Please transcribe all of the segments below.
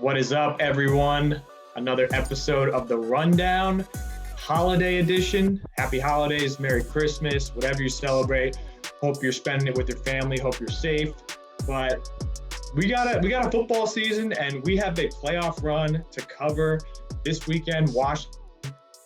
What is up, everyone? Another episode of The Rundown, holiday edition. Happy holidays, Merry Christmas, whatever you celebrate. Hope you're spending it with your family. Hope you're safe. But we got a football season, and we have a playoff run to cover this weekend. Washington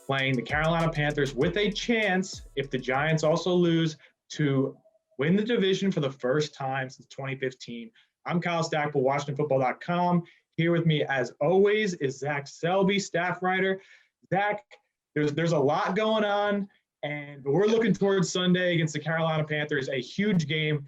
playing the Carolina Panthers with a chance, if the Giants also lose, to win the division for the first time since 2015. I'm Kyle Stackpole, WashingtonFootball.com. Here with me, as always, is Zach Selby, staff writer. Zach, there's a lot going on, and we're looking towards Sunday against the Carolina Panthers, a huge game.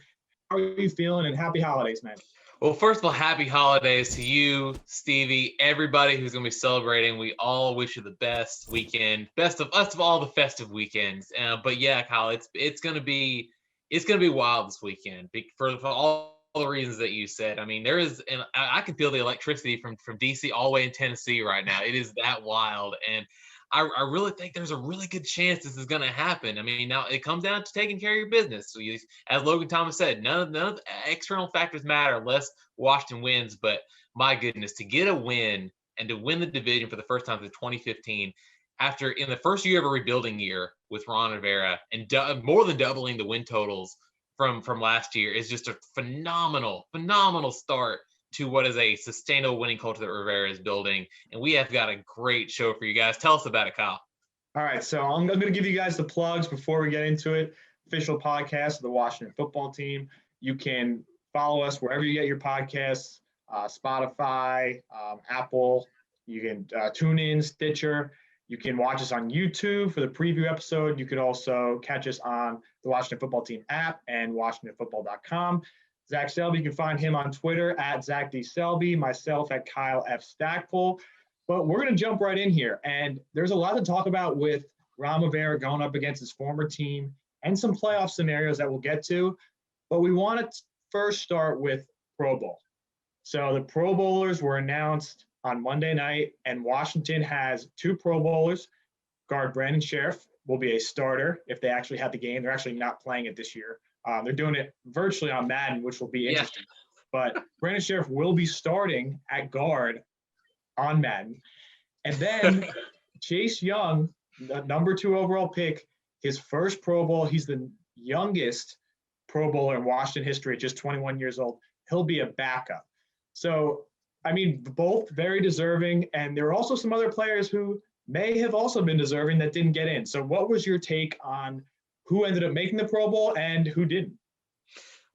How are you feeling? And happy holidays, man. Well, first of all, happy holidays to you, Stevie, everybody who's going to be celebrating. We all wish you the best weekend, best of all the festive weekends. But yeah, Kyle, it's going to be wild this weekend for all the reasons that you said. I mean, there is, and I can feel the electricity from DC all the way in Tennessee right now. It is that wild, and I really think there's a really good chance this is going to happen. I mean, now it comes down to taking care of your business. So as Logan Thomas said, none of the external factors matter unless Washington wins. But my goodness, to get a win and to win the division for the first time since 2015, after in the first year of a rebuilding year with Ron Rivera and more than doubling the win totals from last year, is just a phenomenal start to what is a sustainable winning culture that Rivera is building. And we have got a great show for you guys. Tell us about it, Kyle. All right, so I'm going to give you guys the plugs before we get into it. Official podcast of the Washington football team. You can follow us wherever you get your podcasts, Spotify, Apple. You can tune in, Stitcher. You can watch us on YouTube for the preview episode. You could also catch us on the Washington Football Team app and WashingtonFootball.com. Zach Selby, you can find him on Twitter at Zach D. Selby, myself at Kyle F. Stackpole. But we're going to jump right in here. And there's a lot to talk about with Ron Rivera going up against his former team and some playoff scenarios that we'll get to. But we want to first start with Pro Bowl. So the Pro Bowlers were announced on Monday night, and Washington has two Pro Bowlers. Guard Brandon Sheriff will be a starter if they actually have the game. They're actually not playing it this year. They're doing it virtually on Madden, which will be interesting. Yeah. But Brandon Sheriff will be starting at guard on Madden. And then Chase Young, the number 2 overall pick, his first Pro Bowl. He's the youngest Pro Bowler in Washington history at just 21 years old. He'll be a backup. So, I mean, both very deserving. And there are also some other players who may have also been deserving that didn't get in. So what was your take on who ended up making the Pro Bowl and who didn't?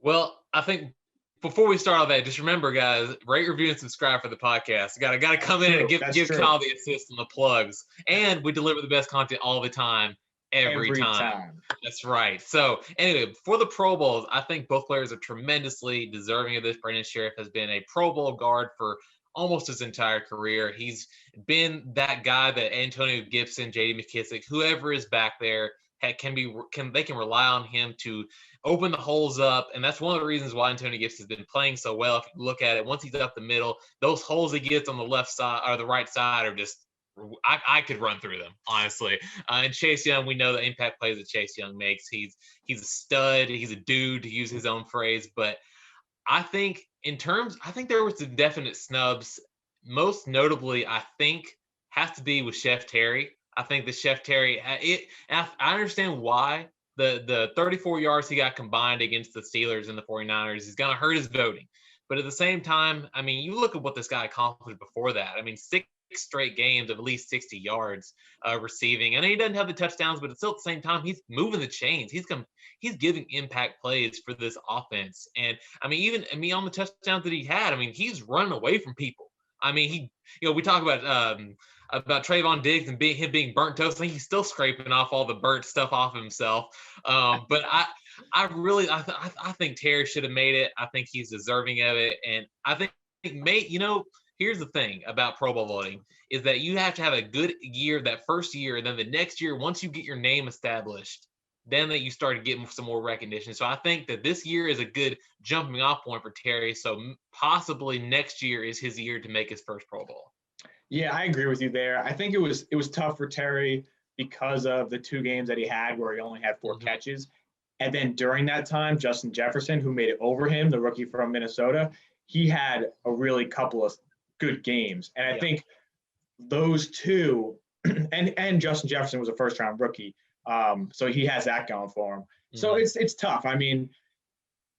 Well, I think before we start all that, just remember, guys, rate, review, and subscribe for the podcast. Got to come in and give Kyle the assist on the plugs. And we deliver the best content all the time, every time. That's right. So anyway, for the Pro Bowls, I think both players are tremendously deserving of this. Brandon Sheriff has been a Pro Bowl guard for almost his entire career. He's been that guy that Antonio Gibson, J.D. McKissick, whoever is back there, they can rely on him to open the holes up. And that's one of the reasons why Antonio Gibson has been playing so well. If you look at it, once he's up the middle, those holes he gets on the left side or the right side are just, I could run through them, honestly. And Chase Young, we know the impact plays that Chase Young makes. He's a stud. He's a dude, to use his own phrase. But I think there were some definite snubs. Most notably, I think, has to be with Chef Terry. I think the Chef Terry, I understand why the 34 yards he got combined against the Steelers and the 49ers is going to hurt his voting. But at the same time, I mean, you look at what this guy accomplished before that. I mean, 6 straight games of at least 60 yards receiving. And he doesn't have the touchdowns, but still at the same time, he's moving the chains. He's giving impact plays for this offense. And I mean, on the touchdowns that he had, I mean, he's running away from people. I mean, we talk about Trayvon Diggs and him being burnt toast. I think he's still scraping off all the burnt stuff off himself. But I think Terry should have made it. I think he's deserving of it. And I think here's the thing about Pro Bowl voting is that you have to have a good year that first year, and then the next year, once you get your name established, then that you start getting some more recognition. So I think that this year is a good jumping off point for Terry. So possibly next year is his year to make his first Pro Bowl. Yeah, I agree with you there. I think it was tough for Terry because of the 2 games that he had where he only had 4 catches. And then during that time, Justin Jefferson, who made it over him, the rookie from Minnesota, he had a really couple of good games. And I think those two, and Justin Jefferson was a first-round rookie, so he has that going for him. So it's tough. I mean,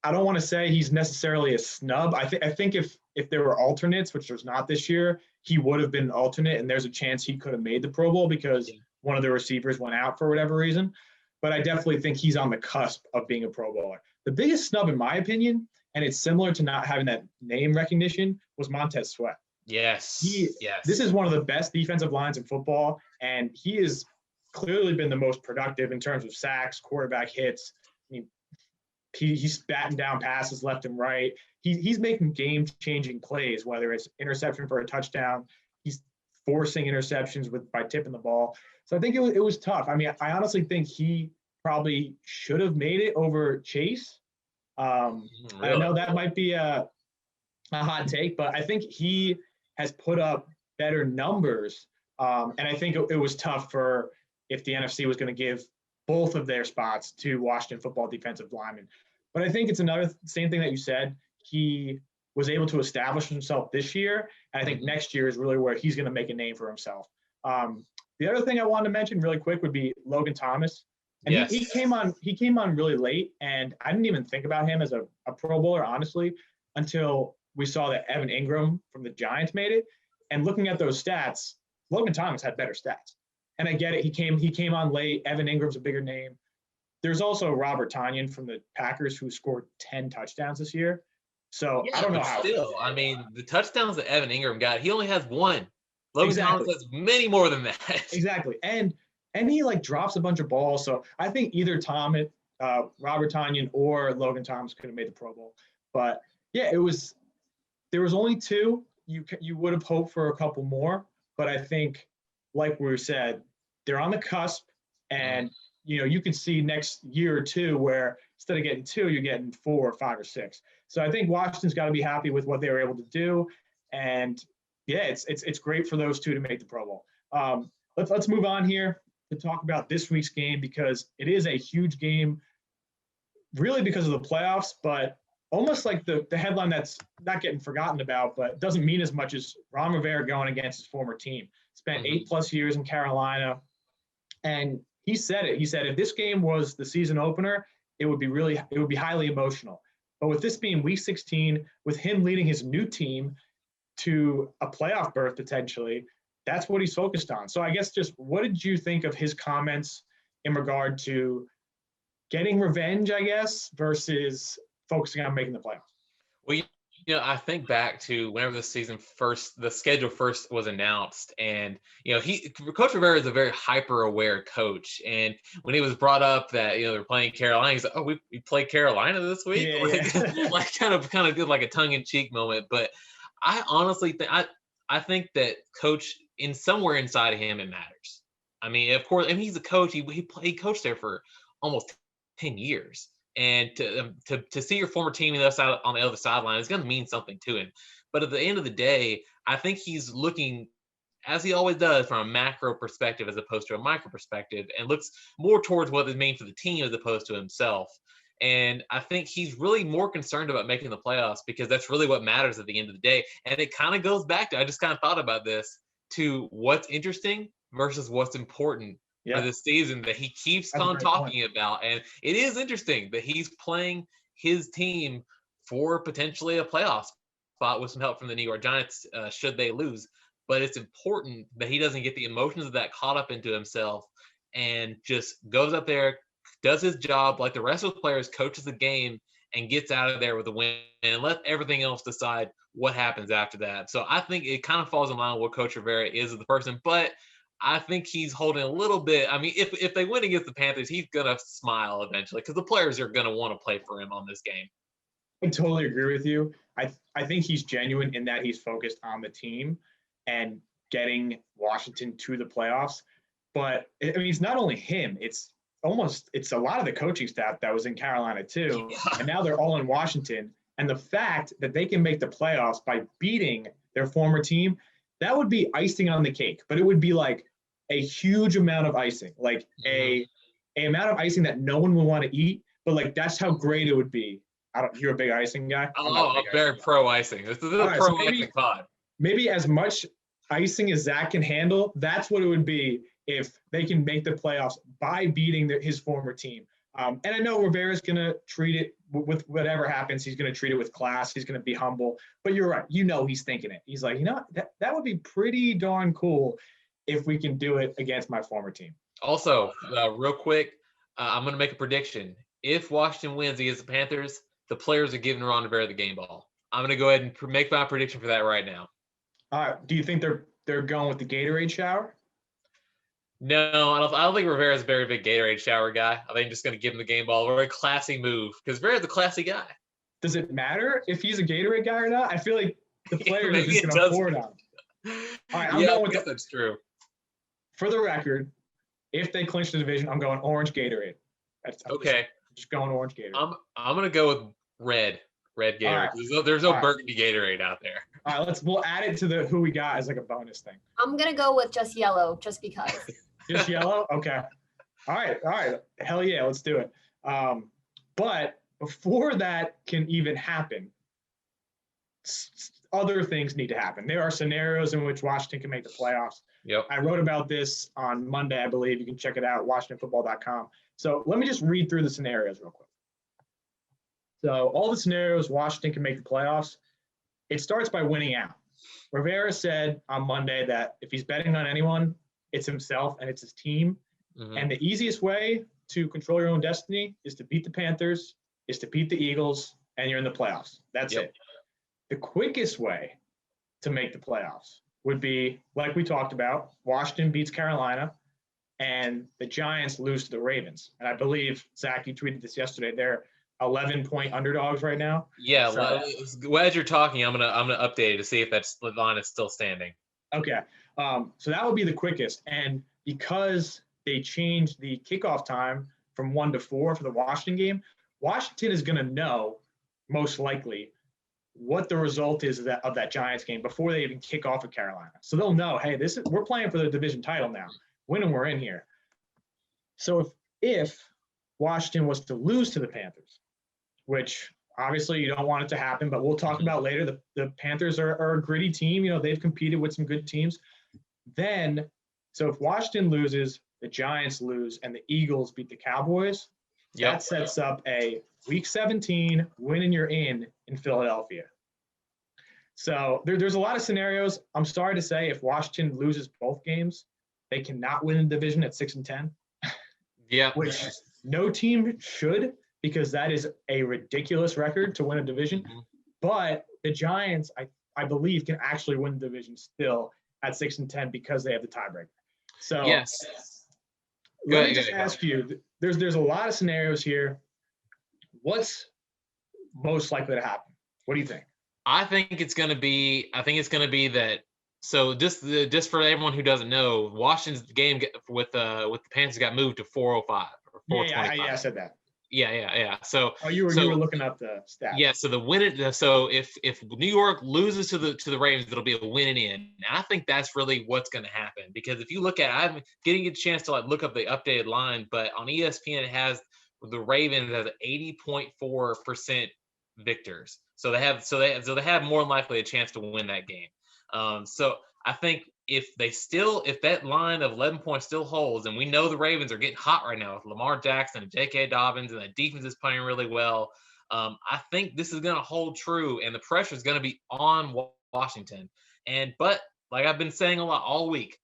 I don't want to say he's necessarily a snub. I think if there were alternates, which there's not this year, he would have been an alternate, and there's a chance he could have made the Pro Bowl because one of the receivers went out for whatever reason. But I definitely think he's on the cusp of being a Pro Bowler. The biggest snub, in my opinion, and it's similar to not having that name recognition, was Montez Sweat. Yes. This is one of the best defensive lines in football, and he has clearly been the most productive in terms of sacks, quarterback hits. I mean, he's batting down passes left and right. He's making game-changing plays, whether it's interception for a touchdown. He's forcing interceptions by tipping the ball. So I think it was tough. I mean, I honestly think he probably should have made it over Chase. Really? I know that might be a hot take, but I think he has put up better numbers. And I think it was tough for if the NFC was going to give both of their spots to Washington football defensive linemen. But I think it's same thing that you said. He was able to establish himself this year. And I think next year is really where he's going to make a name for himself. The other thing I wanted to mention really quick would be Logan Thomas. And he came on really late, and I didn't even think about him as a Pro Bowler, honestly, until we saw that Evan Ingram from the Giants made it. And looking at those stats, Logan Thomas had better stats. And I get it. He came on late. Evan Ingram's a bigger name. There's also Robert Tonyan from the Packers who scored 10 touchdowns this year. So I don't know how. Still, I mean, the touchdowns that Evan Ingram got, he only has one. Logan Thomas has many more than that. Exactly. And he drops a bunch of balls. So I think either Robert Tonyan or Logan Thomas could have made the Pro Bowl. But yeah, there was only two. You would have hoped for a couple more, but I think, like we said, they're on the cusp, and you can see next year or two where instead of getting two, you're getting 4 or 5 or 6. So I think Washington's got to be happy with what they were able to do, and yeah, it's great for those two to make the Pro Bowl. Let's move on here to talk about this week's game, because it is a huge game, really because of the playoffs, but almost like the headline that's not getting forgotten about, but doesn't mean as much as Ron Rivera going against his former team. Spent 8+ years in Carolina, and he said it. He said if this game was the season opener, it would be highly emotional. But with this being week 16, with him leading his new team to a playoff berth potentially, that's what he's focused on. So I guess just what did you think of his comments in regard to getting revenge, I guess, versus focusing on making the playoffs? Well, I think back to whenever the schedule first was announced, and Coach Rivera is a very hyper-aware coach, and when he was brought up that they're playing Carolina, he's like, "Oh, we play Carolina this week," like kind of did like a tongue-in-cheek moment. But I honestly think that Coach, in somewhere inside of him, it matters. I mean, of course, he's a coach. He coached there for almost 10 years. And to see your former team on the other sideline is going to mean something to him. But at the end of the day, I think he's looking, as he always does, from a macro perspective as opposed to a micro perspective, and looks more towards what it means for the team as opposed to himself. And I think he's really more concerned about making the playoffs, because that's really what matters at the end of the day. And it kind of goes back to, I just kind of thought about this, to what's interesting versus what's important for this season that he keeps on talking about. And it is interesting that he's playing his team for potentially a playoff spot with some help from the New York Giants should they lose. But it's important that he doesn't get the emotions of that caught up into himself and just goes up there, does his job like the rest of the players, coaches the game, and gets out of there with a win, and let everything else decide what happens after that. So I think it kind of falls in line with what Coach Rivera is as the person, but I think he's holding a little bit. I mean, if they win against the Panthers, he's going to smile eventually, because the players are going to want to play for him on this game. I totally agree with you. I think he's genuine in that he's focused on the team and getting Washington to the playoffs. But, I mean, it's not only him. It's a lot of the coaching staff that was in Carolina too. Yeah. And now they're all in Washington. And the fact that they can make the playoffs by beating their former team, that would be icing on the cake. But it would be like a huge amount of icing, like a amount of icing that no one would want to eat. But like, that's how great it would be. You're a big icing guy? I'm very pro icing. This is a pro icing pod. maybe as much icing as Zach can handle, that's what it would be if they can make the playoffs by beating his former team. And I know Rivera's going to treat it with whatever happens. He's going to treat it with class. He's going to be humble. But you're right. He's thinking it. He's like, that would be pretty darn cool if we can do it against my former team. Also, real quick, I'm going to make a prediction. If Washington wins against the Panthers, the players are giving Ron Rivera the game ball. I'm going to go ahead and make my prediction for that right now. Do you think they're going with the Gatorade shower? No, I don't think Rivera's a very big Gatorade shower guy. I think just going to give him the game ball. A very classy move because Rivera's a classy guy. Does it matter if he's a Gatorade guy or not? I feel like the players are just going to pour it on. All right, I'm going with that's true. For the record, if they clinch the division, I'm going orange Gatorade. Okay. Just going orange Gatorade. I'm going to go with red Gatorade. Right. There's no burgundy Gatorade out there. All right, we'll add it to who we got as like a bonus thing. I'm going to go with just yellow just because. Just yellow? Okay. All right. Hell yeah, let's do it. But before that can even happen, other things need to happen. There are scenarios in which Washington can make the playoffs. Yep. I wrote about this on Monday, I believe. You can check it out, WashingtonFootball.com. So let me just read through the scenarios real quick. So all the scenarios Washington can make the playoffs, it starts by winning out. Rivera said on Monday that if he's betting on anyone, it's himself and it's his team. Mm-hmm. And the easiest way to control your own destiny is to beat the Panthers, is to beat the Eagles, and you're in the playoffs. That's it. The quickest way to make the playoffs would be, like we talked about, Washington beats Carolina and the Giants lose to the Ravens. And I believe, Zach, you tweeted this yesterday, they're 11-point underdogs right now. Yeah, well, as you're talking, I'm gonna update it to see if that line is still standing. Okay. So that would be the quickest. And because they changed the kickoff time from 1 to 4 for the Washington game, Washington is going to know, most likely, what the result is of that Giants game before they even kick off with Carolina. So they'll know, hey, we're playing for the division title now. Win and we're in here. So if Washington was to lose to the Panthers, which obviously you don't want it to happen, but we'll talk about later. The Panthers are a gritty team. They've competed with some good teams. So if Washington loses, the Giants lose, and the Eagles beat the Cowboys, that sets up a Week 17 win and you're in Philadelphia. So there's a lot of scenarios. I'm sorry to say, if Washington loses both games, they cannot win the division at 6-10. Yeah. Which no team should, because that is a ridiculous record to win a division. Mm-hmm. But the Giants, I believe, can actually win the division still at 6-10 because they have the tiebreaker. So yes. Let me just ask you, there's a lot of scenarios here. What's most likely to happen? What do you think? I think it's going to be that. So just for everyone who doesn't know, Washington's game with the Panthers got moved to 4:05 or 4:25. Yeah, I said that. Yeah. So you were looking up the stats. Yeah. So the win. So if New York loses to the Ravens, it'll be a win and in. And I think that's really what's going to happen, because if you look at, I'm getting a chance to look up the updated line, but on ESPN it has the Ravens as 80.4% victors. So they have more than likely a chance to win that game. So I think if that line of 11 points still holds, and we know the Ravens are getting hot right now with Lamar Jackson and J.K. Dobbins, and the defense is playing really well, I think this is going to hold true, and the pressure is going to be on Washington. But like I've been saying a lot all week,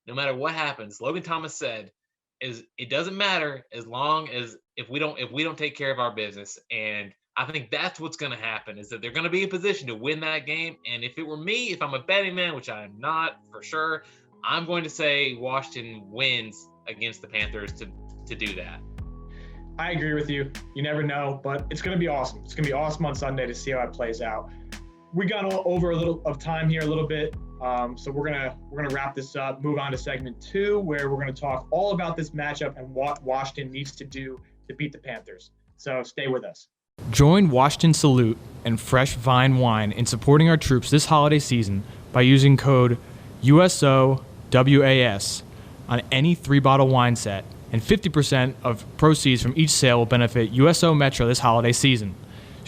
no matter what happens, Logan Thomas said, it doesn't matter as long as if we don't take care of our business. And I think that's what's going to happen, is that they're going to be in position to win that game. And if it were me, if I'm a betting man, which I'm not for sure, I'm going to say Washington wins against the Panthers to do that. I agree with you. You never know, but it's going to be awesome. It's going to be awesome on Sunday to see how it plays out. We got over a little of time here, a little bit. So we're gonna wrap this up, move on to segment 2, where we're going to talk all about this matchup and what Washington needs to do to beat the Panthers. So stay with us. Join Washington Salute and Fresh Vine Wine in supporting our troops this holiday season by using code USOWAS on any 3-bottle wine set, and 50% of proceeds from each sale will benefit USO Metro this holiday season.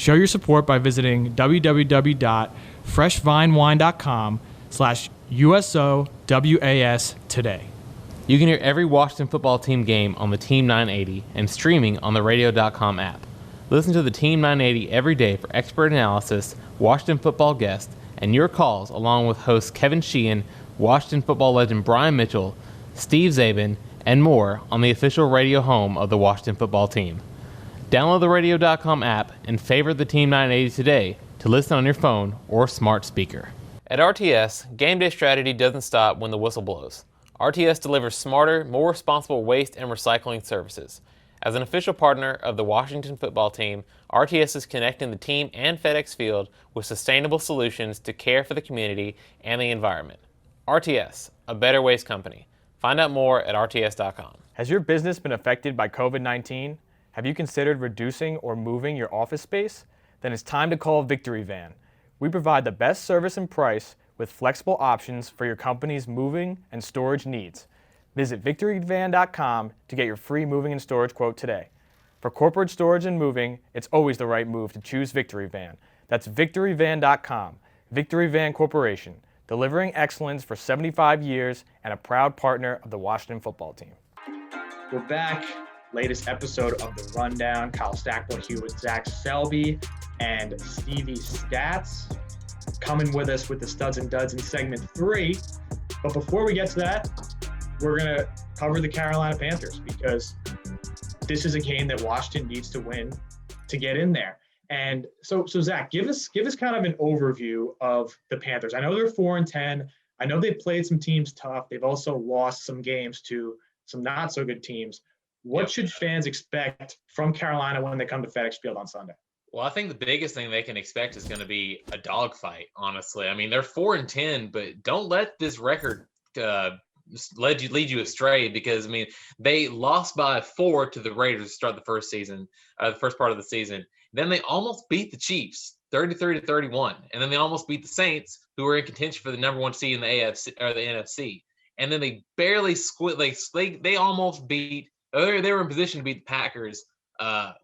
Show your support by visiting www.freshvinewine.com/USOWAS today. You can hear every Washington football team game on the Team 980 and streaming on the radio.com app. Listen to the Team 980 every day for expert analysis, Washington football guests, and your calls along with hosts Kevin Sheehan, Washington football legend Brian Mitchell, Steve Zabin, and more on the official radio home of the Washington football team. Download the radio.com app and favorite the Team 980 today to listen on your phone or smart speaker. At RTS, game day strategy doesn't stop when the whistle blows. RTS delivers smarter, more responsible waste and recycling services. As an official partner of the Washington football team, RTS is connecting the team and FedEx Field with sustainable solutions to care for the community and the environment. RTS, a better waste company. Find out more at rts.com. Has your business been affected by COVID-19? Have you considered reducing or moving your office space? Then it's time to call Victory Van. We provide the best service and price with flexible options for your company's moving and storage needs. Visit victoryvan.com to get your free moving and storage quote today. For corporate storage and moving, it's always the right move to choose Victory Van. That's victoryvan.com. Victory Van Corporation, delivering excellence for 75 years and a proud partner of the Washington football team. We're back. Latest episode of The Rundown. Kyle Stackpole here with Zach Selby and Stevie Stats coming with us with the studs and duds in segment 3. But before we get to that, we're going to cover the Carolina Panthers because this is a game that Washington needs to win to get in there. And so Zach, give us kind of an overview of the Panthers. I know they're 4-10. I know they've played some teams tough. They've also lost some games to some not so good teams. What should fans expect from Carolina when they come to FedEx Field on Sunday? Well, I think the biggest thing they can expect is going to be a dogfight, honestly. I mean, they're 4-10, but don't let this record lead you astray because, I mean, they lost by 4 to the Raiders to start the first part of the season. Then they almost beat the Chiefs 33-31, and then they almost beat the Saints, who were in contention for the number 1 seed in the AFC or the NFC. And then they barely they almost beat. They were in position to beat the Packers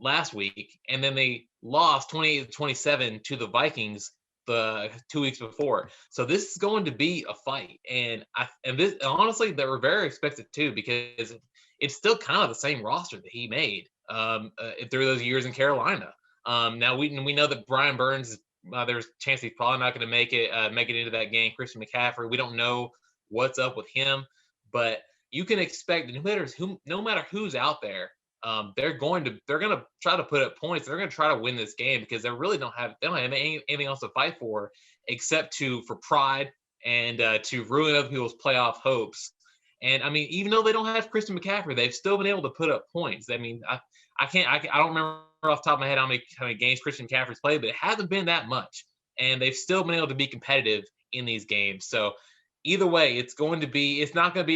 last week, and then they lost 28-27 to the Vikings the 2 weeks before. So this is going to be a fight, and this honestly, they were very expected too because it's still kind of the same roster that he made through those years in Carolina. Now we know that Brian Burns, there's a chance he's probably not going to make it into that game. Christian McCaffrey, we don't know what's up with him, but you can expect no matter who's out there, they're going to try to put up points. They're going to try to win this game because they don't have anything else to fight for except for pride and to ruin other people's playoff hopes. And I mean, even though they don't have Christian McCaffrey, they've still been able to put up points. I mean, I don't remember off the top of my head how many games Christian McCaffrey's played, but it hasn't been that much, and they've still been able to be competitive in these games. So either way, it's not going to be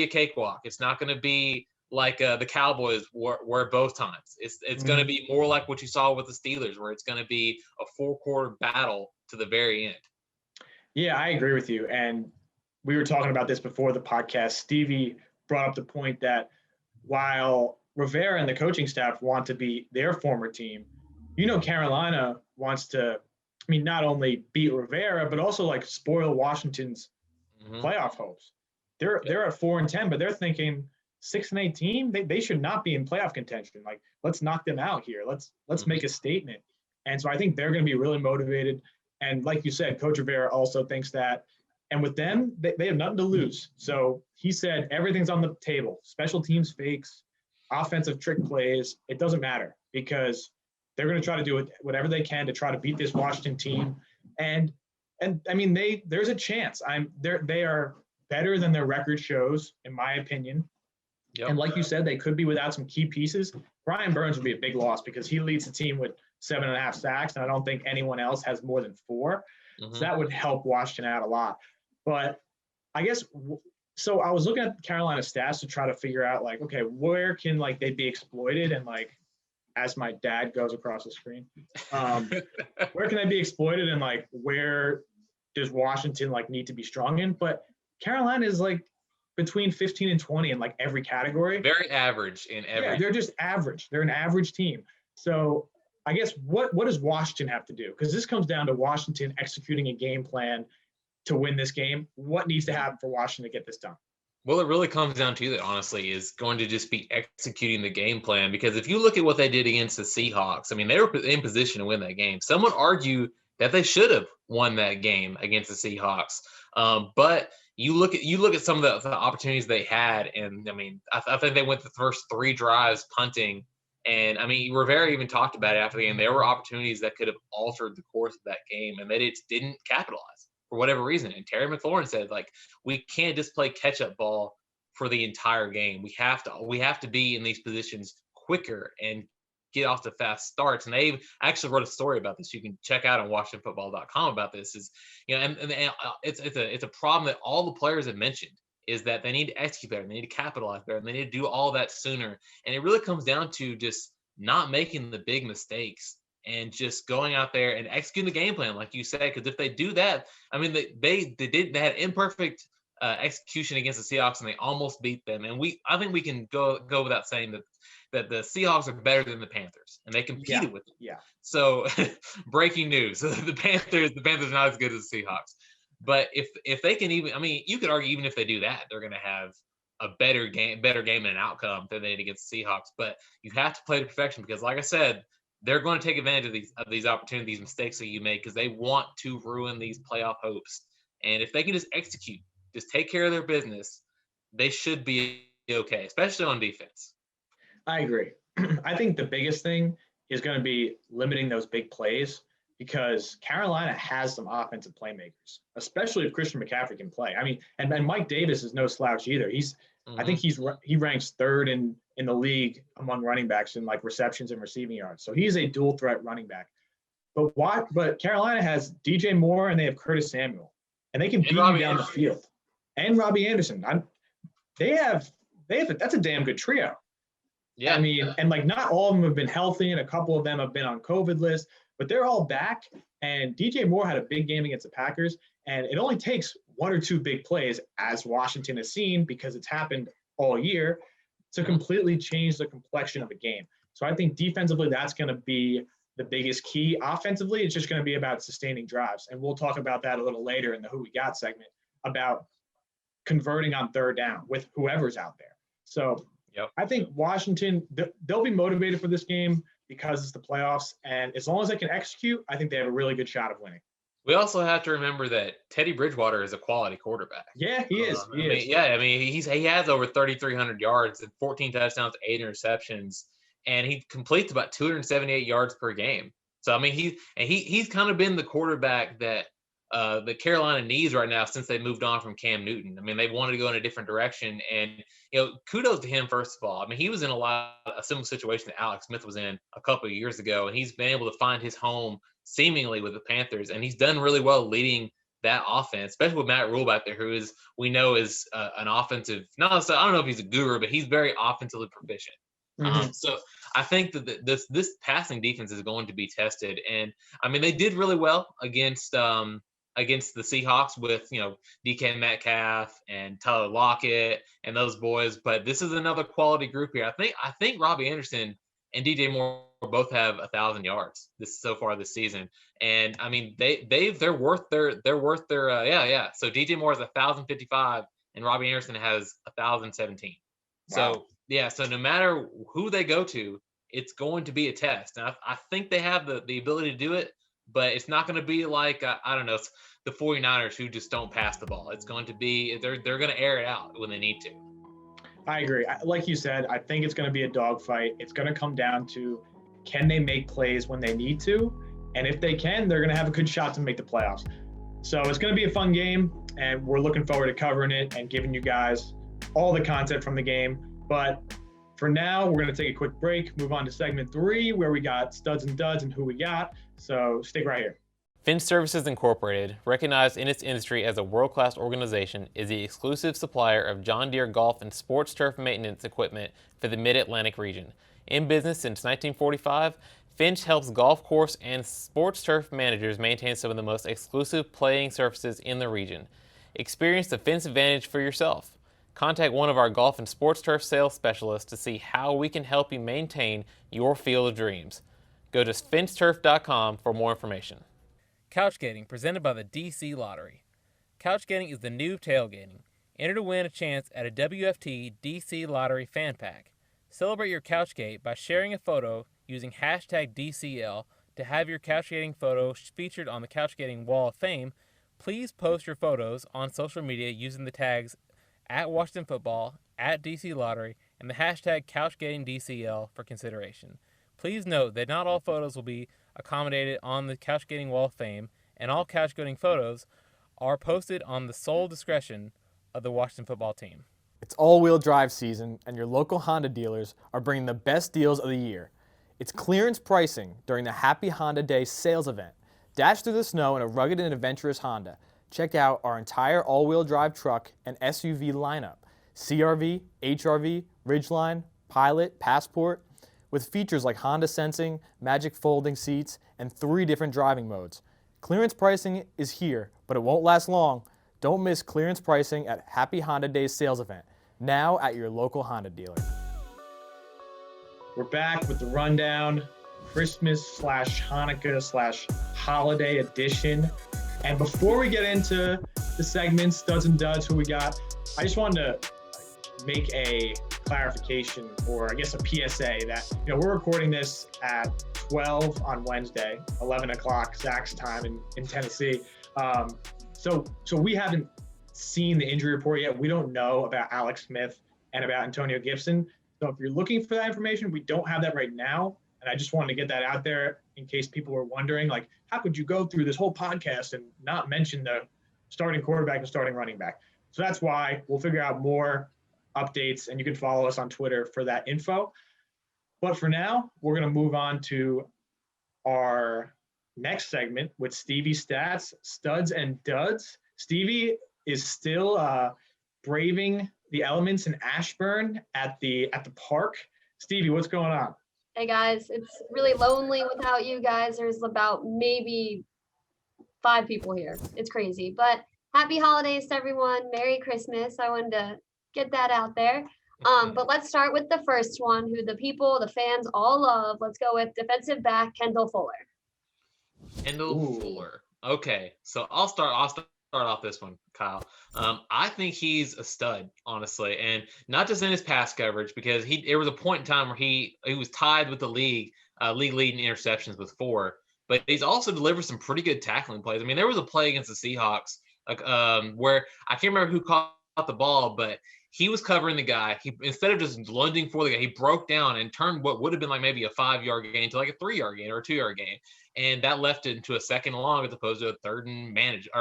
a cakewalk. It's not going to be like the Cowboys were both times. It's going to be more like what you saw with the Steelers, where it's going to be a 4-quarter battle to the very end. Yeah, I agree with you. And we were talking about this before the podcast. Stevie brought up the point that while Rivera and the coaching staff want to be their former team, Carolina wants to, not only beat Rivera, but also like spoil Washington's playoff hopes. They're at 4-10, but they're thinking 6-8 team. They should not be in playoff contention. Like, let's knock them out here. Let's make a statement. And so I think they're going to be really motivated. And like you said, Coach Rivera also thinks that. And with them, they have nothing to lose. So he said everything's on the table. Special teams fakes, offensive trick plays. It doesn't matter because they're going to try to do whatever they can to try to beat this Washington team. And I mean, there's a chance. They are better than their record shows, in my opinion. Yep. And like you said, they could be without some key pieces. Brian Burns would be a big loss because he leads the team with 7.5 sacks, and I don't think anyone else has more than 4. So that would help Washington out a lot. But I guess so. I was looking at Carolina stats to try to figure out, like, okay, where can they be exploited? And as my dad goes across the screen, where can they be exploited? And where does Washington need to be strong in? But Carolina is between 15 and 20 in every category. Very average in every. Yeah, they're just average. They're an average team. So I guess what does Washington have to do? Because this comes down to Washington executing a game plan to win this game. What needs to happen for Washington to get this done? Well, it really comes down to that, honestly, is going to just be executing the game plan. Because if you look at what they did against the Seahawks, I mean, they were in position to win that game. Some would argue that they should have won that game against the Seahawks. But you look at some of the opportunities they had, and I mean, I think they went the first 3 drives punting. And I mean, Rivera even talked about it after the game. There were opportunities that could have altered the course of that game, and they just didn't capitalize for whatever reason. And Terry McLaurin said, like, we can't just play catch-up ball for the entire game. We have to be in these positions quicker and get off to fast starts. And they actually wrote a story about this. You can check out on WashingtonFootball.com about this. Is and it's a problem that all the players have mentioned, is that they need to execute better, they need to capitalize better, and they need to do all that sooner. And it really comes down to just not making the big mistakes and just going out there and executing the game plan, like you said. Because if they do that, I mean, they had imperfect execution against the Seahawks, and they almost beat them. And I think we can go without saying that the Seahawks are better than the Panthers, and they competed with them. Yeah. So breaking news: the Panthers are not as good as the Seahawks. But if they can even, I mean, you could argue even if they do that, they're going to have a better game and an outcome than they did against the Seahawks. But you have to play to perfection, because, like I said, they're going to take advantage of these opportunities, mistakes that you make, because they want to ruin these playoff hopes. And if they can just execute, just take care of their business, they should be okay, especially on defense. I agree. I think the biggest thing is going to be limiting those big plays, because Carolina has some offensive playmakers, especially if Christian McCaffrey can play. I mean, and Mike Davis is no slouch either. I think he ranks 3rd in the league among running backs in like receptions and receiving yards. So he's a dual threat running back. But Carolina has DJ Moore and they have Curtis Samuel, and they can beat you down the field. And Robbie Anderson. That's a damn good trio. Yeah. I mean, and like not all of them have been healthy, and a couple of them have been on COVID list, but they're all back. And DJ Moore had a big game against the Packers, and it only takes 1 or 2 big plays, as Washington has seen, because it's happened all year, to completely change the complexion of a game. So I think defensively, that's going to be the biggest key. Offensively, it's just going to be about sustaining drives. And we'll talk about that a little later in the Who We Got segment, about converting on 3rd down with whoever's out there. So I think Washington, they'll be motivated for this game because it's the playoffs. And as long as they can execute, I think they have a really good shot of winning. We also have to remember that Teddy Bridgewater is a quality quarterback. Yeah, he is. I mean, he has over 3,300 yards and 14 touchdowns, 8 interceptions, and he completes about 278 yards per game. So I mean, he's kind of been the quarterback that the Carolina needs right now, since they moved on from Cam Newton. I mean, they wanted to go in a different direction, and kudos to him, first of all. I mean, he was in a similar situation that Alex Smith was in a couple of years ago, and he's been able to find his home seemingly with the Panthers, and he's done really well leading that offense, especially with Matt Rule back there, who we know is an offensive. I don't know if he's a guru, but he's very offensively proficient. Mm-hmm. So I think that this passing defense is going to be tested, and I mean, they did really well against the Seahawks with DK Metcalf and Tyler Lockett and those boys. But this is another quality group here. I think Robbie Anderson and DJ Moore both have 1,000 yards so far this season, and I mean they're worth their yeah. So DJ Moore has 1,055 and Robbie Anderson has 1,017. Wow. So yeah, so no matter who they go to, it's going to be a test, and I think they have the ability to do it. But it's not going to be like, I don't know, it's the 49ers who just don't pass the ball. It's going to be, they're going to air it out when they need to. I agree. Like you said, I think it's going to be a dogfight. It's going to come down to, can they make plays when they need to? And if they can, they're going to have a good shot to make the playoffs. So it's going to be a fun game, and we're looking forward to covering it and giving you guys all the content from the game. But for now, we're going to take a quick break, move on to segment 3, where we got studs and duds and who we got. So stick right here. Finch Services Incorporated, recognized in its industry as a world-class organization, is the exclusive supplier of John Deere golf and sports turf maintenance equipment for the Mid-Atlantic region. In business since 1945, Finch helps golf course and sports turf managers maintain some of the most exclusive playing surfaces in the region. Experience the Finch advantage for yourself. Contact one of our golf and sports turf sales specialists to see how we can help you maintain your field of dreams. Go to fenceturf.com for more information. Couchgating, presented by the DC Lottery. Couchgating is the new tailgating. Enter to win a chance at a WFT DC Lottery fan pack. Celebrate your Couchgate by sharing a photo using hashtag DCL to have your Couchgating photo featured on the Couchgating Wall of Fame. Please post your photos on social media using the tags at Washington Football, at DC Lottery, and the hashtag CouchGatingDCL for consideration. Please note that not all photos will be accommodated on the Couchgating Wall of Fame, and all Couchgating photos are posted on the sole discretion of the Washington Football Team. It's all-wheel drive season, and your local Honda dealers are bringing the best deals of the year. It's clearance pricing during the Happy Honda Day sales event. Dash through the snow in a rugged and adventurous Honda. Check out our entire all-wheel drive truck and SUV lineup. CRV, HRV, Ridgeline, Pilot, Passport, with features like Honda Sensing, Magic Folding Seats, and 3 different driving modes. Clearance pricing is here, but it won't last long. Don't miss clearance pricing at Happy Honda Days sales event, now at your local Honda dealer. We're back with the rundown, Christmas/Hanukkah/holiday edition. And before we get into the segments, studs and duds, who we got, I just wanted to make a clarification, or I guess a PSA, that we're recording this at 12 on Wednesday, 11 o'clock Zach's time in Tennessee. So we haven't seen the injury report yet. We don't know about Alex Smith and about Antonio Gibson. So if you're looking for that information, we don't have that right now. And I just wanted to get that out there in case people were wondering, like, how could you go through this whole podcast and not mention the starting quarterback and starting running back? So that's why we'll figure out more updates, and you can follow us on Twitter for that info. But for now, we're going to move on to our next segment with Stevie Stats, Studs and Duds. Stevie is still braving the elements in Ashburn at the park. Stevie, what's going on? Hey guys, it's really lonely without you guys. There's about maybe 5 people here. It's crazy, but happy holidays to everyone. Merry Christmas. I wanted to get that out there. But let's start with the first one, who the people, the fans all love. Let's go with defensive back Kendall Fuller. Fuller. Okay, so I'll start off this one, Kyle. I think he's a stud, honestly, and not just in his pass coverage, because there was a point in time where he was tied with the league leading interceptions with 4, but he's also delivered some pretty good tackling plays. I mean, there was a play against the Seahawks where I can't remember who caught the ball, but he was covering the guy. He, instead of just lunging for the guy, he broke down and turned what would have been like maybe a 5-yard gain to like a 3-yard gain or a 2-yard gain. And that left it into a second and long as opposed to a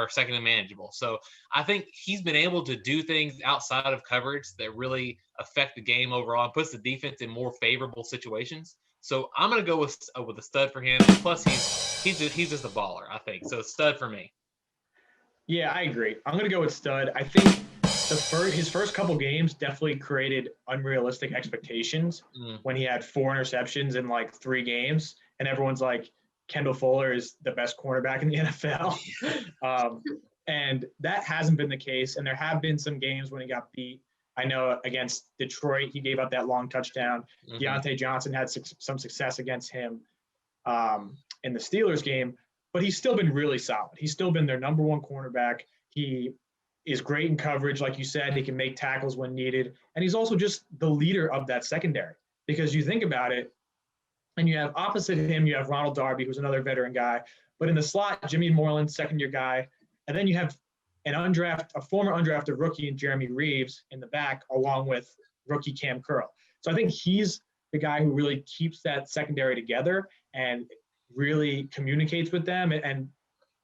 second and manageable. So I think he's been able to do things outside of coverage that really affect the game overall and puts the defense in more favorable situations. So I'm going to go with a stud for him. Plus he's just a baller, I think. So stud for me. Yeah, I agree. I'm going to go with stud. I think his first couple games definitely created unrealistic expectations when he had 4 interceptions in like 3 games, and everyone's like, Kendall Fuller is the best cornerback in the NFL. And that hasn't been the case. And there have been some games when he got beat. I know against Detroit, he gave up that long touchdown. Deontay Johnson had some success against him in the Steelers game, but he's still been really solid. He's still been their number 1 cornerback. He is great in coverage. Like you said, he can make tackles when needed. And he's also just the leader of that secondary, because you think about it, and you have opposite him, you have Ronald Darby, who's another veteran guy. But in the slot, Jimmy Moreland, second-year guy. And then you have a former undrafted rookie in Jeremy Reeves in the back, along with rookie Cam Curl. So I think he's the guy who really keeps that secondary together and really communicates with them, and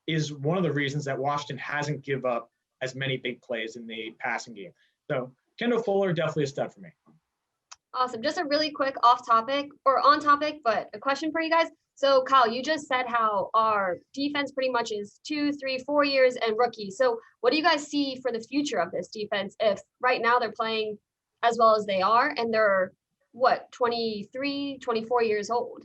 is one of the reasons that Washington hasn't give up as many big plays in the passing game. So Kendall Fuller, definitely a stud for me. Awesome. Just a really quick off topic or on topic, but a question for you guys. So Kyle, you just said how our defense pretty much is 2, 3, 4 years and rookies. So what do you guys see for the future of this defense if right now they're playing as well as they are and they're 23, 24 years old?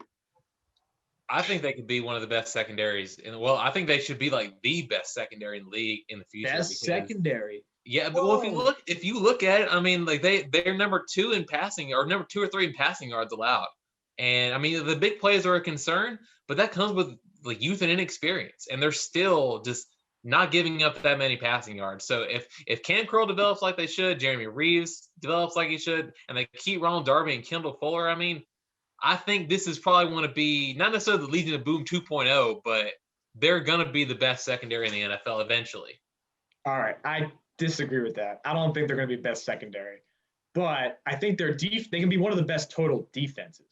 I think they could be one of the best secondaries. I think they should be like the best secondary in the league in the future. Best secondary. Yeah, but if you look at it, I mean, like they're number 2 in passing, or number 2 or 3 in passing yards allowed. And I mean, the big plays are a concern, but that comes with like youth and inexperience, and they're still just not giving up that many passing yards. So if Cam Curl develops like they should, Jeremy Reeves develops like he should, and they keep Ronald Darby and Kendall Fuller, I mean, I think this is probably going to be not necessarily the Legion of Boom 2.0, but they're going to be the best secondary in the NFL eventually. All right, I disagree with that. I don't think they're going to be best secondary, but I think they can be one of the best total defenses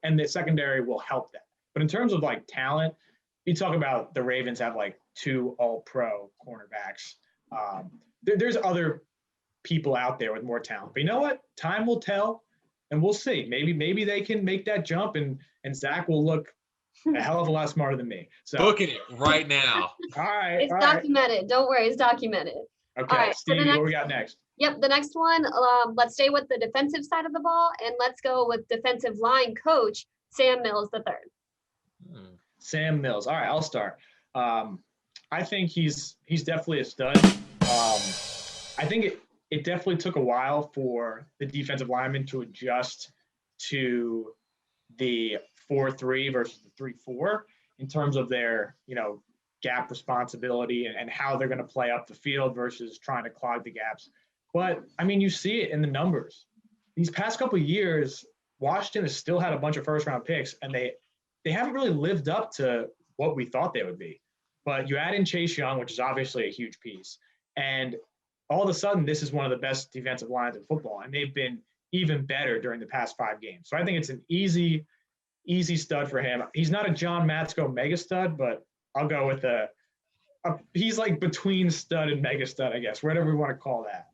and the secondary will help that. But in terms of like talent, you talk about the Ravens have like 2 all-pro cornerbacks. There's other people out there with more talent. But you know what? Time will tell, and we'll see. Maybe they can make that jump, and Zach will look a hell of a lot smarter than me. So booking it right now. All right. It's documented. Right. Don't worry, it's documented. Okay, all right, Steve, what we got next? Yep, the next one, let's stay with the defensive side of the ball, and let's go with defensive line coach Sam Mills III. Sam Mills. All right, I'll start. I think he's definitely a stud. I think it definitely took a while for the defensive linemen to adjust to the 4-3 versus the 3-4 in terms of their, gap responsibility and how they're going to play up the field versus trying to clog the gaps. But, I mean, you see it in the numbers. These past couple of years, Washington has still had a bunch of first-round picks, and they haven't really lived up to what we thought they would be. But you add in Chase Young, which is obviously a huge piece, and all of a sudden this is one of the best defensive lines in football, and they've been even better during the past 5 games. So I think it's an easy stud for him. He's not a John Matsko mega stud, but I'll go with he's like between stud and mega stud, I guess, whatever we want to call that.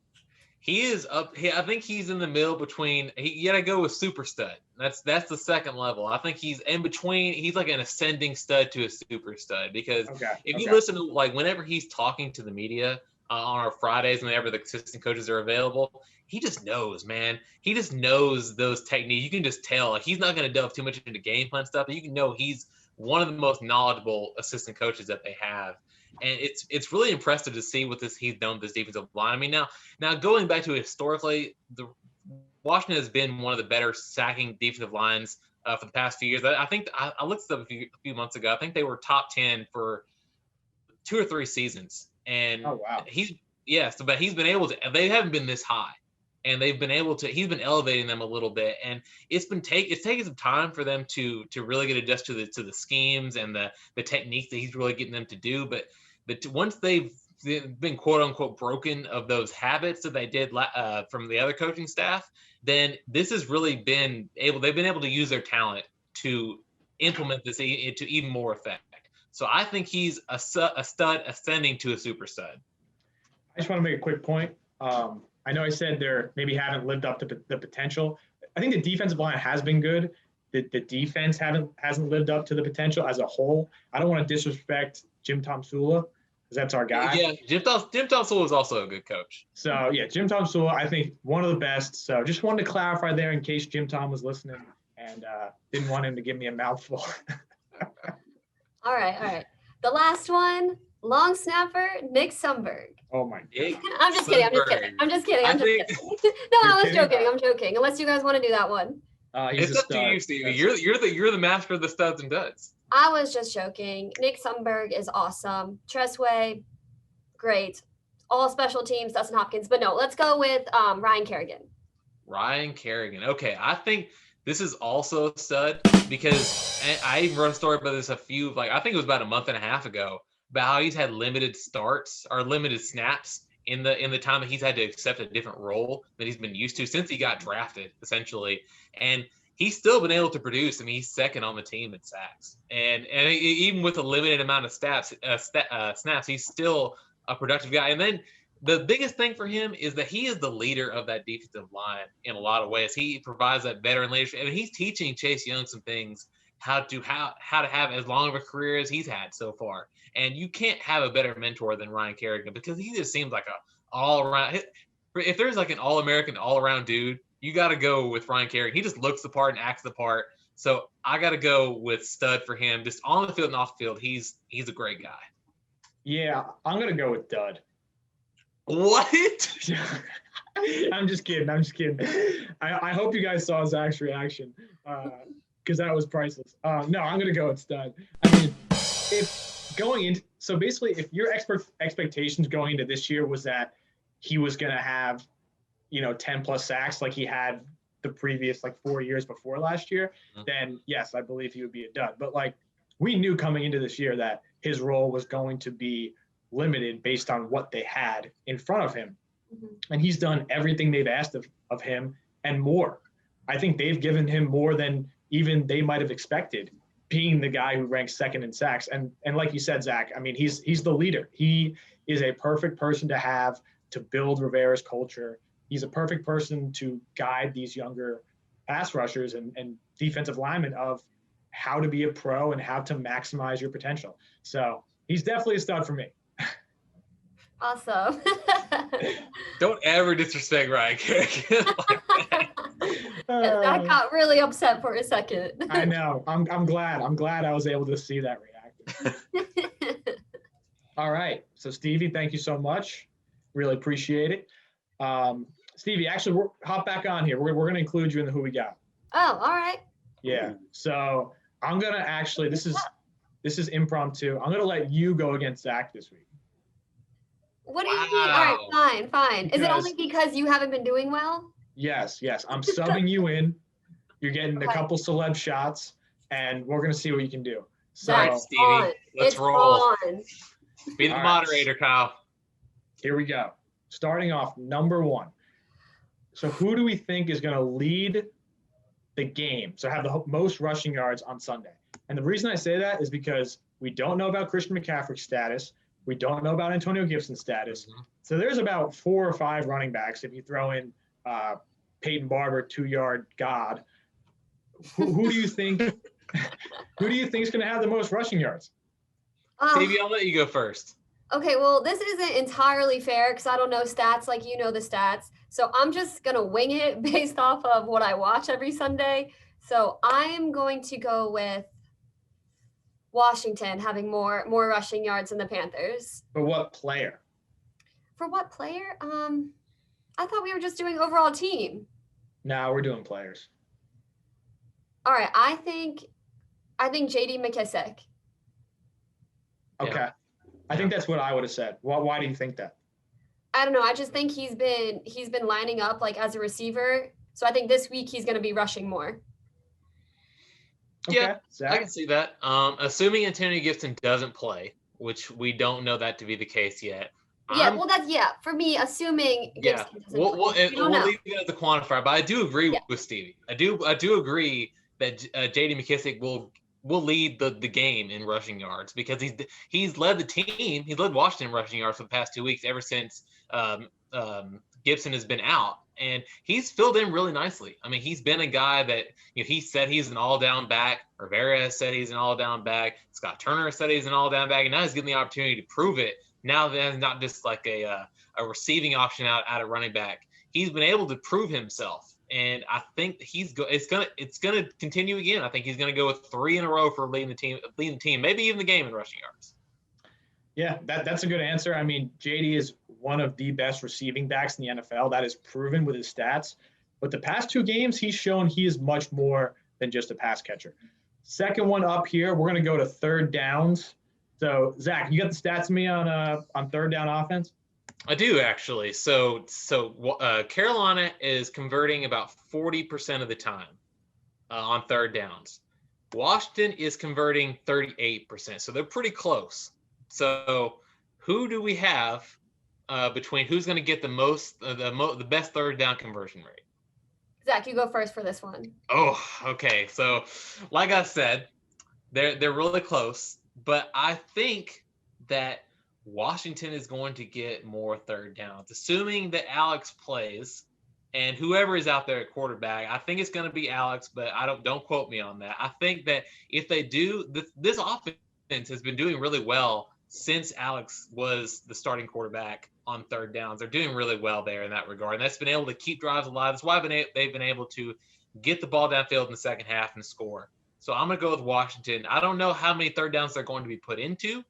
He is up. I think he's in the middle between. You gotta go with super stud. That's the second level. I think he's in between. He's like an ascending stud to a super stud because if you listen to like whenever he's talking to the media on our Fridays, whenever the assistant coaches are available, he just knows, man. He just knows those techniques. You can just tell. Like he's not gonna delve too much into game plan stuff, but you can know he's one of the most knowledgeable assistant coaches that they have. And it's really impressive to see what he's done with this defensive line. I mean, now going back to it historically, the Washington has been one of the better sacking defensive lines for the past few years. I think I looked it up a few months ago. I think they were top 10 for 2 or 3 seasons. And wow. But he's been able to. They haven't been this high, and they've been able to. He's been elevating them a little bit, and it's taken some time for them to really get adjusted to the schemes and the techniques that he's really getting them to do. But once they've been quote unquote broken of those habits that they did from the other coaching staff, then this has really been they've been able to use their talent to implement this into even more effect. So I think he's a stud ascending to a super stud. I just want to make a quick point. I know I said they maybe haven't lived up to the potential. I think the defensive line has been good. The defense hasn't lived up to the potential as a whole. I don't want to disrespect Jim Tomsula because that's our guy. Yeah, Jim Tomsula is also a good coach. So, yeah, Jim Tomsula, I think one of the best. So just wanted to clarify there in case Jim Tom was listening and didn't want him to give me a mouthful. All right. The last one, long snapper, Nick Sundberg. Oh, my God. I'm just kidding. I'm just kidding. No, I was joking. I'm joking. Unless you guys want to do that one. It's up to you, Stevie. You're the master of the studs and duds. I was just joking. Nick Sundberg is awesome. Tressway, great. All special teams, Dustin Hopkins. But no, let's go with Ryan Kerrigan. Ryan Kerrigan. Okay, I think this is also a stud because I even wrote a story about this I think it was about a month and a half ago, about how he's had limited starts or limited snaps in the time that he's had to accept a different role that he's been used to since he got drafted, essentially. And he's still been able to produce. I mean, he's second on the team in sacks. And even with a limited amount of snaps, he's still a productive guy. And then the biggest thing for him is that he is the leader of that defensive line in a lot of ways. He provides that veteran leadership. I mean, he's teaching Chase Young some things, how to have as long of a career as he's had so far. And you can't have a better mentor than Ryan Kerrigan because he just seems like a all-around. If there's like an all-American, all-around dude, you got to go with Ryan Kerrigan. He just looks the part and acts the part. So I got to go with stud for him. Just on the field and off the field, he's a great guy. Yeah, I'm going to go with dud. What? I'm just kidding. I hope you guys saw Zach's reaction because that was priceless. No, I'm going to go with stud. I mean, so basically, if your expectations going into this year was that he was going to have, 10 plus sacks like he had the previous 4 years before last year, then yes, I believe he would be a dud. But we knew coming into this year that his role was going to be limited based on what they had in front of him. And he's done everything they've asked of him and more. I think they've given him more than even they might have expected, being the guy who ranks second in sacks. And like you said, Zach, I mean, he's the leader. He is a perfect person to have to build Rivera's culture. He's a perfect person to guide these younger pass rushers and defensive linemen of how to be a pro and how to maximize your potential. So he's definitely a stud for me. Awesome. Don't ever disrespect Ryan Kerrigan like that. Zach got really upset for a second. I know. I'm glad. I'm glad I was able to see that reaction. All right. So Stevie, thank you so much. Really appreciate it. Stevie, actually, hop back on here. We're going to include you in the Who We Got. Oh, all right. Yeah. So I'm going to actually, this is impromptu. I'm going to let you go against Zach this week. What do you mean? All right, fine. Is it only because you haven't been doing well? Yes. I'm subbing you in. You're getting a couple celeb shots, and we're going to see what you can do. So, all right, Stevie, let's roll. Be the moderator, Kyle. Here we go. Starting off, number one. So who do we think is going to lead the game? So have the most rushing yards on Sunday. And the reason I say that is because we don't know about Christian McCaffrey's status. We don't know about Antonio Gibson's status. So there's about 4 or 5 running backs. If you throw in Peyton Barber, 2-yard God, who do you think? Who do you think is going to have the most rushing yards? Stevie, I'll let you go first. Okay, well, this isn't entirely fair because I don't know stats like you know the stats. So I'm just going to wing it based off of what I watch every Sunday. So I'm going to go with Washington having more rushing yards than the Panthers. For what player? For what player? I thought we were just doing overall team. No, we're doing players. All right, I think JD McKissick. Okay. Yeah. I think that's what I would have said. Why do you think that? I don't know. I just think he's been lining up as a receiver. So I think this week he's going to be rushing more. Okay. Yeah, Zach? I can see that. Assuming Antonio Gibson doesn't play, which we don't know that to be the case yet. Yeah, for me, assuming Gibson doesn't play. We'll leave it as a quantifier, but I do agree with Stevie. I do agree that J.D. McKissick will lead the game in rushing yards because he's led the team. He's led Washington in rushing yards for the past 2 weeks ever since Gibson has been out. And he's filled in really nicely. I mean, he's been a guy that he said he's an all-down back. Rivera has said he's an all-down back. Scott Turner said he's an all-down back, and now he's getting the opportunity to prove it. Now that it's not just like a receiving option out of running back. He's been able to prove himself, and I think it's gonna continue again. I think he's gonna go with 3 in a row for leading the team, maybe even the game in rushing yards. Yeah, that's a good answer. I mean, JD is one of the best receiving backs in the NFL. That is proven with his stats. But the past 2 games, he's shown he is much more than just a pass catcher. Second one up here, we're going to go to third downs. So, Zach, you got the stats to me on third down offense? I do, actually. So Carolina is converting about 40% of the time on third downs. Washington is converting 38%. So they're pretty close. So who do we have between who's going to get the best third down conversion rate? Zach, you go first for this one. Oh, okay. So like I said, they're really close, but I think that Washington is going to get more third downs, assuming that Alex plays and whoever is out there at quarterback. I think it's going to be Alex, but don't quote me on that. I think that if they do, this offense has been doing really well since Alex was the starting quarterback on third downs. They're doing really well there in that regard. And that's been able to keep drives alive. That's why they've been able to get the ball downfield in the second half and score. So I'm going to go with Washington. I don't know how many third downs they're going to be put into.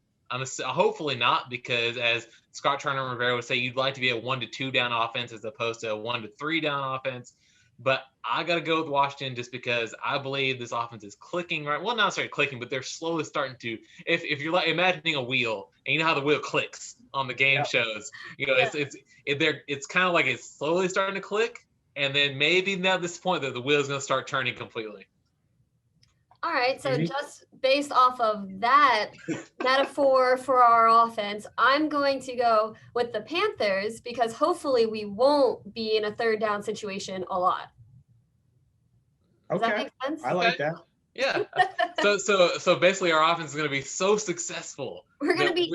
Hopefully not, because as Scott Turner Rivera would say, you'd like to be a 1 to 2 down offense as opposed to a 1 to 3 down offense. But I got to go with Washington just because I believe this offense is clicking right. Well, not necessarily clicking, but they're slowly starting to. If you're like imagining a wheel, and you know how the wheel clicks on the game shows, it's kind of like it's slowly starting to click, and then maybe now at this point that the wheel is going to start turning completely. All right, so just based off of that metaphor for our offense, I'm going to go with the Panthers because hopefully we won't be in a third down situation a lot. Does that make sense? I like that. Yeah. So basically our offense is going to be so successul. We're not going to be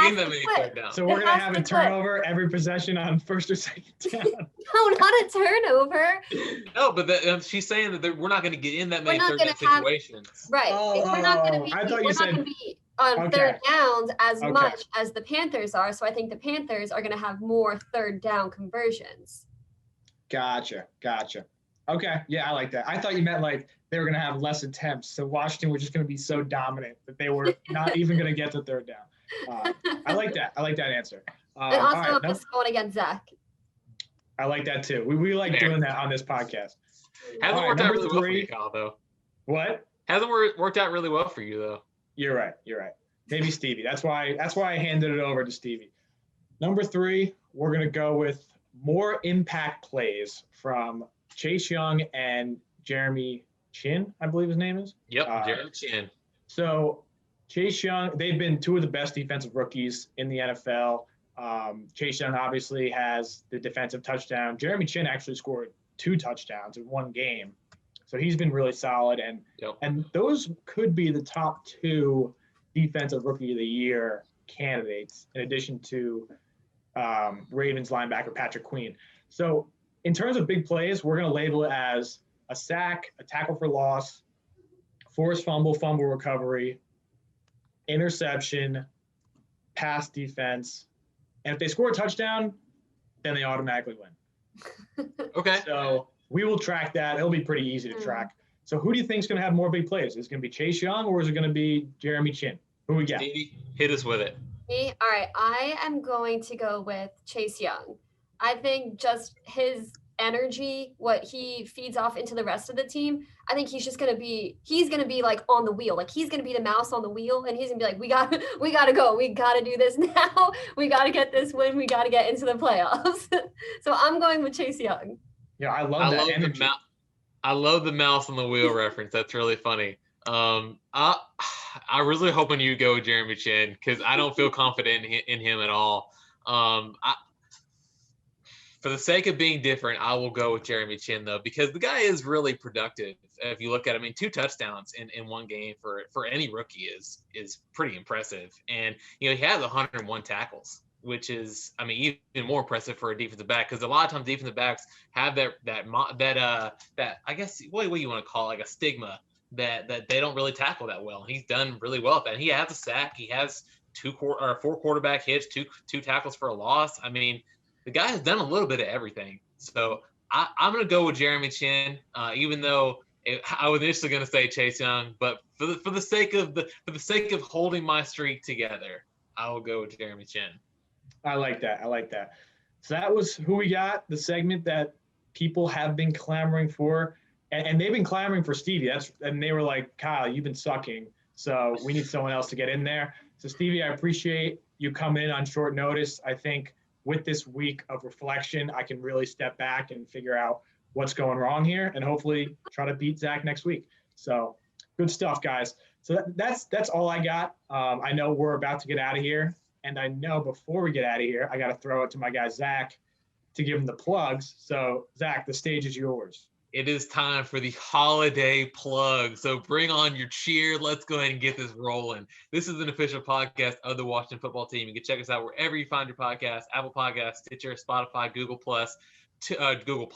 in that many third downs. So we're going to have a turnover every possession on first or second down. No, not a turnover. No, but she's saying that we're not going to get in that many third down situations. Right. We're not going to be on third downs as much as the Panthers are. So I think the Panthers are going to have more third down conversions. Gotcha. Okay. Yeah, I like that. I thought you meant like they were going to have less attempts. So Washington was just going to be so dominant that they were not even going to get to third down. I like that. I like that answer. And also I'm just going against Zach. I like that too. We like doing that on this podcast. Hasn't worked out really well for you, Kyle, though. What? Hasn't worked out really well for you, though. You're right. Maybe Stevie. That's why I handed it over to Stevie. Number 3, we're going to go with more impact plays from Chase Young and Jeremy Chin, I believe his name is. Yep, Jeremy Chin. So Chase Young, they've been 2 of the best defensive rookies in the NFL. Chase Young obviously has the defensive touchdown. Jeremy Chin actually scored 2 touchdowns in 1 game. So he's been really solid. And those could be the top 2 defensive rookie of the year candidates, in addition to Ravens linebacker Patrick Queen. So in terms of big plays, we're going to label it as a sack, a tackle for loss, forced fumble recovery, interception, pass defense. And if they score a touchdown, then they automatically win. Okay. So we will track that. It'll be pretty easy to track. So who do you think is going to have more big plays? Is it going to be Chase Young or is it going to be Jeremy Chin? Who we got? Stevie, hit us with it. Me? All right. I am going to go with Chase Young. I think just his energy, what he feeds off into the rest of the team, I think he's going to be like on the wheel. Like he's going to be the mouse on the wheel and he's going to be like, we got to go. We got to do this now. We got to get this win. We got to get into the playoffs. So I'm going with Chase Young. Yeah, I love that energy. I love the mouse on the wheel reference. That's really funny. I really hoping you go with Jeremy Chin because I don't feel confident in him at all. For the sake of being different, I will go with Jeremy Chin, though, because the guy is really productive. If you look at it, I mean, 2 touchdowns in 1 game for any rookie is pretty impressive. And, he has 101 tackles, which is, I mean, even more impressive for a defensive back because a lot of times defensive backs have that I guess, what do you want to call it, like a stigma that they don't really tackle that well. He's done really well at that. And he has a sack. He has 4 quarterback hits, two tackles for a loss. I mean, the guy has done a little bit of everything. So I'm going to go with Jeremy Chin, even though I was initially going to say Chase Young, but for the sake of holding my streak together, I will go with Jeremy Chin. I like that. So that was who we got, the segment that people have been clamoring for, and they've been clamoring for Stevie. And they were like, Kyle, you've been sucking, so we need someone else to get in there. So Stevie, I appreciate you coming in on short notice. I think with this week of reflection, I can really step back and figure out what's going wrong here and hopefully try to beat Zach next week. So good stuff, guys. So that's all I got. I know we're about to get out of here. And I know before we get out of here, I got to throw it to my guy, Zach, to give him the plugs. So, Zach, the stage is yours. It is time for the holiday plug. So bring on your cheer. Let's go ahead and get this rolling. This is an official podcast of the Washington football team. You can check us out wherever you find your podcast: Apple Podcasts, Stitcher, Spotify, Google Play. Google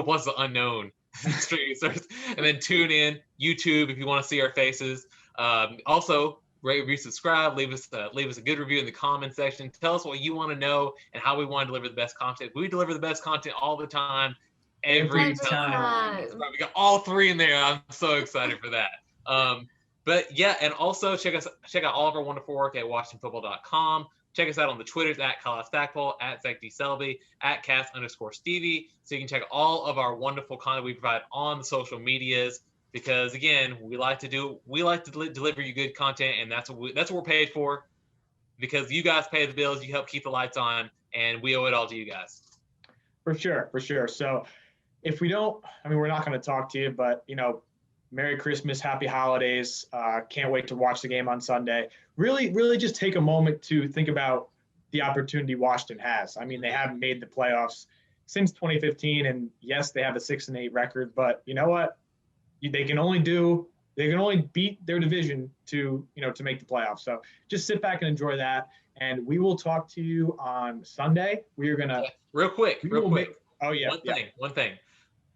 Plus is unknown. And then tune in YouTube if you want to see our faces. Also, rate, review, subscribe. Leave us a good review in the comment section. Tell us what you want to know and how we want to deliver the best content. We deliver the best content all the time, every time. We got all 3 in there. I'm so excited for that. But yeah, and also check out all of our wonderful work at WashingtonFootball.com. Check us out on the Twitters at Kyle Stackpole, at Zach D. Selby, at Cass_Stevie. So you can check all of our wonderful content we provide on the social medias. Because again, we like to deliver you good content, and that's what we're paid for. Because you guys pay the bills, you help keep the lights on, and we owe it all to you guys. For sure. So if we don't, we're not going to talk to you, but Merry Christmas, Happy Holidays. Can't wait to watch the game on Sunday. Really just take a moment to think about the opportunity Washington has. They haven't made the playoffs since 2015, and yes, they have a 6-8 record, but you know what? They can only beat their division to make the playoffs. So just sit back and enjoy that. And we will talk to you on Sunday. We are going to real quick. One thing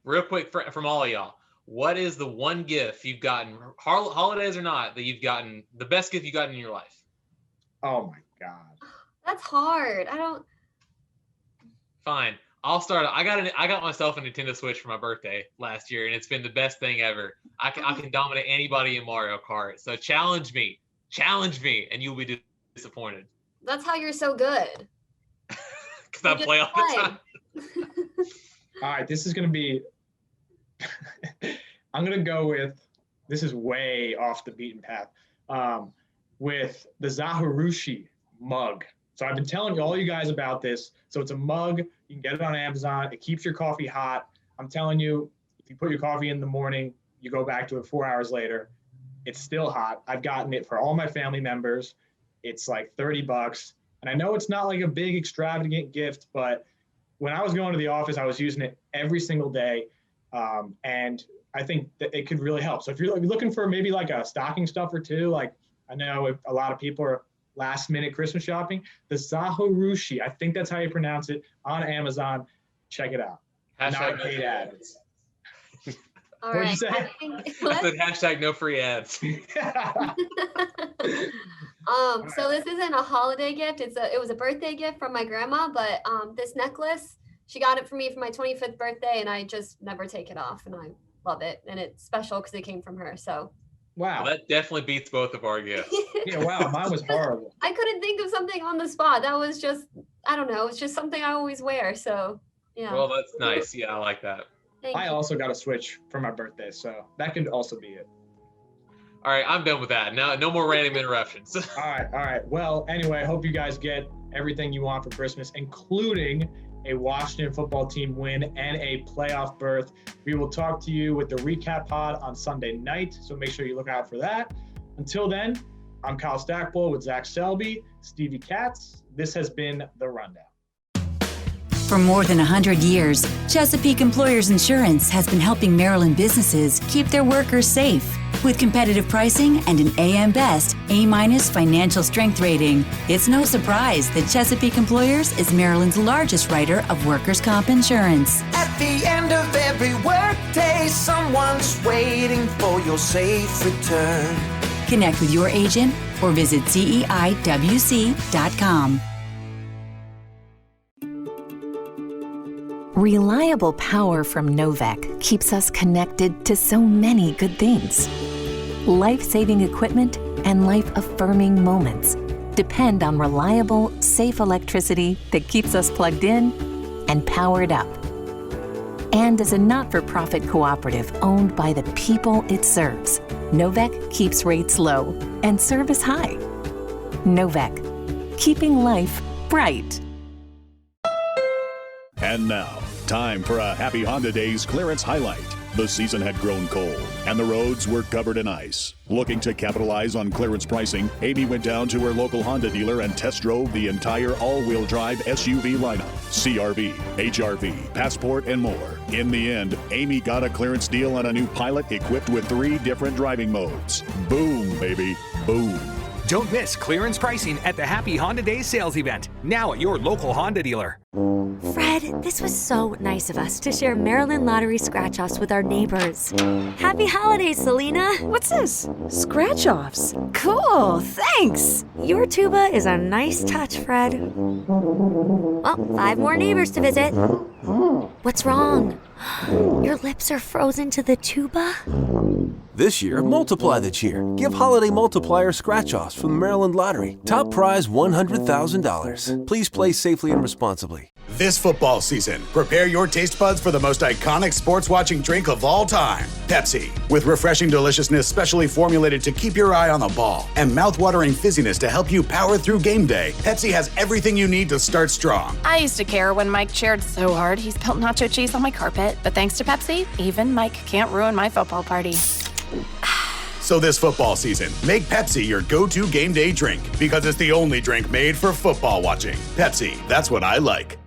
real quick from all of y'all. What is the one gift you've gotten, holidays or not, that you've gotten, the best gift you've gotten in your life? Oh my God. That's hard. Fine. I'll start. I got myself a Nintendo Switch for my birthday last year, and it's been the best thing ever. I can dominate anybody in Mario Kart. So challenge me, and you'll be disappointed. That's how you're so good. Because I play all the time. All right, this is going to be I'm going to go with, this is way off the beaten path, with the Zaharushi mug. So I've been telling all you guys about this. So it's a mug. You can get it on Amazon. It keeps your coffee hot. I'm telling you, if you put your coffee in the morning, you go back to it 4 hours later, it's still hot. I've gotten it for all my family members. It's like $30. And I know it's not like a big extravagant gift, but when I was going to the office, I was using it every single day. And I think that it could really help. So if you're looking for maybe like a stocking stuffer too, like I know if a lot of people are last minute Christmas shopping, the Zaharushi, I think that's how you pronounce it, on Amazon. Check it out. Not a paid ad. All What'd right. you say? I said hashtag no free ads. So this isn't a holiday gift. It was a birthday gift from my grandma, but this necklace, she got it for me for my 25th birthday, and I just never take it off, and I love it, and it's special because it came from her. So wow, well, that definitely beats both of our gifts. Yeah, wow, mine was horrible. I couldn't think of something on the spot. That was just, I don't know, it's just something I always wear. So yeah. Well, that's nice. Yeah, I like that. I also got a Switch for my birthday, so that could also be it. All right, I'm done with that. No more random interruptions. All right. Well, anyway, I hope you guys get everything you want for Christmas, including a Washington football team win and a playoff berth. We will talk to you with the recap pod on Sunday night, so make sure you look out for that. Until then, I'm Kyle Stackpole with Zach Selby, Stevie Katz. This has been The Rundown. For more than 100 years, Chesapeake Employers Insurance has been helping Maryland businesses keep their workers safe. With competitive pricing and an AM Best A- financial strength rating, it's no surprise that Chesapeake Employers is Maryland's largest writer of workers' comp insurance. At the end of every workday, someone's waiting for your safe return. Connect with your agent or visit CEIWC.com. Reliable power from Novec keeps us connected to so many good things. Life-saving equipment and life-affirming moments depend on reliable, safe electricity that keeps us plugged in and powered up. And as a not-for-profit cooperative owned by the people it serves, Novec keeps rates low and service high. Novec, keeping life bright. And now, time for a Happy Honda Days clearance highlight. The season had grown cold, and the roads were covered in ice. Looking to capitalize on clearance pricing, Amy went down to her local Honda dealer and test drove the entire all-wheel drive SUV lineup, CR-V, HR-V, Passport, and more. In the end, Amy got a clearance deal on a new Pilot equipped with 3 different driving modes. Boom, baby, boom. Don't miss clearance pricing at the Happy Honda Days sales event, now at your local Honda dealer. Fred, this was so nice of us to share Maryland Lottery scratch-offs with our neighbors. Happy holidays, Selena. What's this? Scratch-offs? Cool, thanks. Your tuba is a nice touch, Fred. Well, 5 more neighbors to visit. What's wrong? Your lips are frozen to the tuba? This year, multiply the cheer. Give Holiday Multiplier scratch-offs from the Maryland Lottery. Top prize $100,000. Please play safely and responsibly. This football season, prepare your taste buds for the most iconic sports-watching drink of all time, Pepsi. With refreshing deliciousness specially formulated to keep your eye on the ball and mouth-watering fizziness to help you power through game day, Pepsi has everything you need to start strong. I used to care when Mike cheered so hard he spilled nacho cheese on my carpet, but thanks to Pepsi, even Mike can't ruin my football party. So this football season, make Pepsi your go-to game day drink because it's the only drink made for football watching. Pepsi, that's what I like.